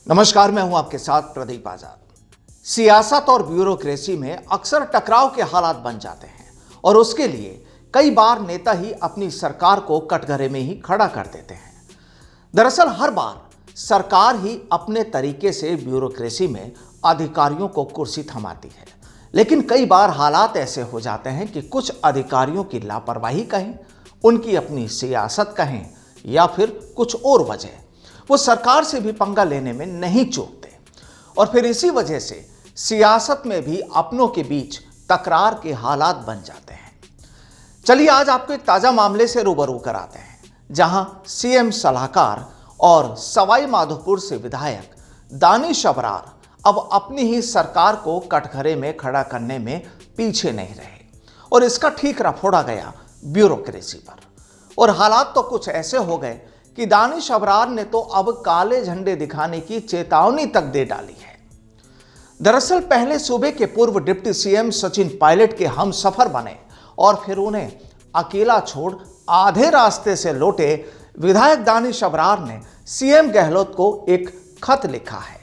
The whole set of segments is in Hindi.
नमस्कार, मैं हूं आपके साथ प्रदीप आजाद। सियासत और ब्यूरोक्रेसी में अक्सर टकराव के हालात बन जाते हैं और उसके लिए कई बार नेता ही अपनी सरकार को कटघरे में ही खड़ा कर देते हैं। दरअसल हर बार सरकार ही अपने तरीके से ब्यूरोक्रेसी में अधिकारियों को कुर्सी थमाती है, लेकिन कई बार हालात ऐसे हो जाते हैं कि कुछ अधिकारियों की लापरवाही कहें, उनकी अपनी सियासत कहें या फिर कुछ और वजह, वो सरकार से भी पंगा लेने में नहीं चूकते और फिर इसी वजह से सियासत में भी अपनों के बीच तकरार के हालात बन जाते हैं। चलिए आज आपको एक ताजा मामले से रूबरू कराते हैं, जहां सीएम सलाहकार और सवाई माधोपुर से विधायक दानिश अबरार अब अपनी ही सरकार को कटघरे में खड़ा करने में पीछे नहीं रहे और इसका ठीक रफोड़ा गया ब्यूरोक्रेसी पर। और हालात तो कुछ ऐसे हो गए कि दानिश अबरार ने तो अब काले झंडे दिखाने की चेतावनी तक दे डाली है। दरअसल पहले सूबे के पूर्व डिप्टी सीएम सचिन पायलट के हम सफर बने और फिर उन्हें अकेला छोड़ आधे रास्ते से लौटे विधायक दानिश अबरार ने सीएम गहलोत को एक खत लिखा है।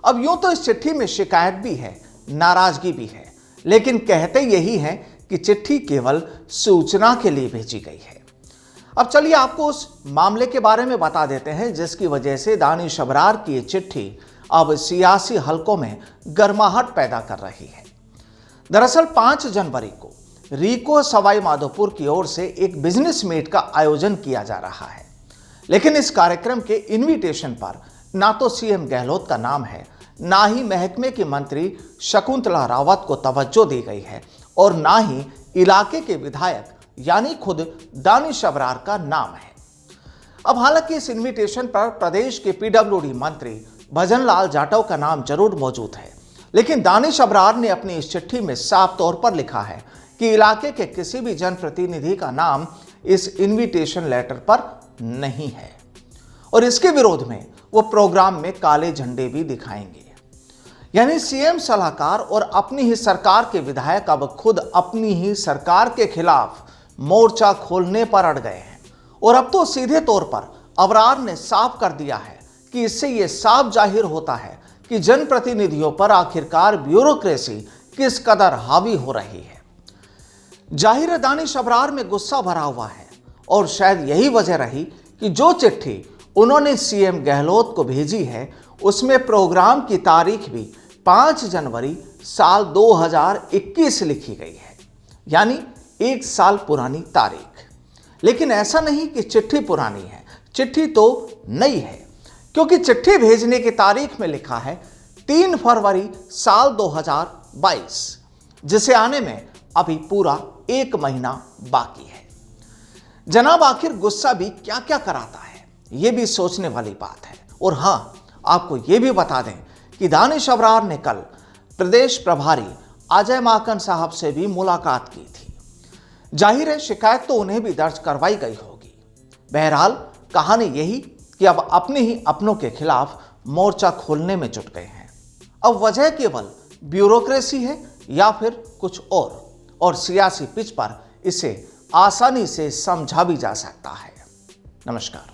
अब यूं तो इस चिट्ठी में शिकायत भी है, नाराजगी भी है, लेकिन कहते यही है कि चिट्ठी केवल सूचना के लिए भेजी गई है। अब चलिए आपको उस मामले के बारे में बता देते हैं जिसकी वजह से दानिश अबरार की ये चिट्ठी अब सियासी हलकों में गर्माहट पैदा कर रही है। दरअसल 5 जनवरी को रीको सवाई माधोपुर की ओर से एक बिजनेस मीट का आयोजन किया जा रहा है, लेकिन इस कार्यक्रम के इनविटेशन पर ना तो सीएम गहलोत का नाम है, ना ही महकमे की मंत्री शकुंतला रावत को तवज्जो दी गई है और ना ही इलाके के विधायक यानी खुद दानिश अबरार का नाम है। अब हालांकि इस इनविटेशन पर प्रदेश के पीडब्ल्यूडी मंत्री भजन लाल जाटव का नाम जरूर मौजूद है, लेकिन दानिश अबरार ने अपनी इस चिट्ठी में साफ तौर पर लिखा है कि इलाके के किसी भी जनप्रतिनिधि का नाम इस इनविटेशन लेटर पर नहीं है और इसके विरोध में वो प्रोग्राम में काले झंडे भी दिखाएंगे। यानी सीएम सलाहकार और अपनी ही सरकार के विधायक अब खुद अपनी ही सरकार के खिलाफ मोर्चा खोलने पर अड़ गए हैं और अब तो सीधे तौर पर अबरार ने साफ कर दिया है कि इससे यह साफ जाहिर होता है कि जनप्रतिनिधियों पर आखिरकार ब्यूरोक्रेसी किस कदर हावी हो रही है। जाहिर दानिश अबरार में गुस्सा भरा हुआ है और शायद यही वजह रही कि जो चिट्ठी उन्होंने सीएम गहलोत को भेजी है उसमें प्रोग्राम की तारीख भी 5 जनवरी साल 2021 लिखी गई है, यानी 1 साल पुरानी तारीख। लेकिन ऐसा नहीं कि चिट्ठी पुरानी है, चिट्ठी तो नई है, क्योंकि चिट्ठी भेजने की तारीख में लिखा है 3 फरवरी साल 2022, जिसे आने में अभी पूरा 1 महीना बाकी है। जनाब आखिर गुस्सा भी क्या क्या कराता है, यह भी सोचने वाली बात है। और हां, आपको यह भी बता दें कि दानिश अबरार ने कल प्रदेश प्रभारी अजय माकन साहब से भी मुलाकात की थी। जाहिर है शिकायत तो उन्हें भी दर्ज करवाई गई होगी। बहरहाल कहानी यही कि अब अपने ही अपनों के खिलाफ मोर्चा खोलने में जुट गए हैं। अब वजह केवल ब्यूरोक्रेसी है या फिर कुछ और सियासी पिच पर इसे आसानी से समझा भी जा सकता है। नमस्कार।